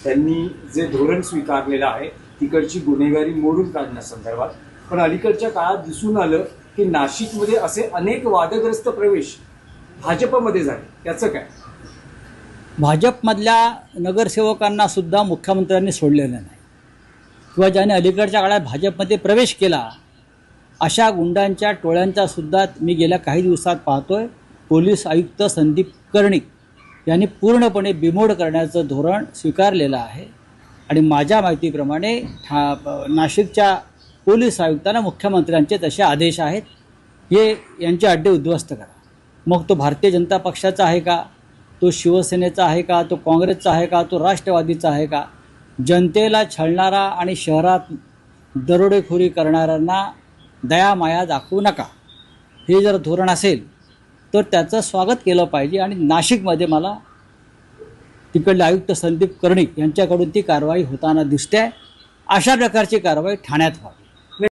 त्यांनी जे धोरण स्वीकारलेलं आहे तिकडची गुन्हेगारी मोडून काढण्यासंदर्भात, पण अलीकडच्या काळात दिसून आलं की नाशिकमध्ये असे अनेक वादग्रस्त प्रवेश भाजपमध्ये झाले, त्याचं काय? भाजपमधल्या नगरसेवकांना सुद्धा मुख्यमंत्र्यांनी सोडलेलं नाही किंवा ज्याने अलीकडच्या काळात भाजपमध्ये प्रवेश केला अशा गुंडांच्या टोळ्यांचा सुद्धा मी गेल्या काही दिवसात पाहतोय. पोलीस आयुक्त संदीप कर्णिक यांनी पूर्णपणे बिमोड करण्याचं धोरण स्वीकारलेलं आहे आणि माझ्या माहितीप्रमाणे नाशिकच्या पोलीस आयुक्तांना मुख्यमंत्र्यांचे तसे आदेश आहेत, हे यांचे अड्डे उद्ध्वस्त करा. मग तो भारतीय जनता पक्षाचा आहे का, तो शिवसेनेचा आहे का, तो काँग्रेसचा आहे का, तो राष्ट्रवादीचा आहे का? जनतेला छळणारा आणि शहरात दरोडेखोरी करणाऱ्यांना दयामाया दाखवू नका, हे जर धोरण असेल तर त्याचं स्वागत केलं पाहिजे. आणि नाशिकमध्ये मला तिकडले आयुक्त संदीप कर्णिक यांच्याकडून ती कारवाई होताना दिसते आहे. अशा प्रकारची कारवाई ठाण्यात व्हावी.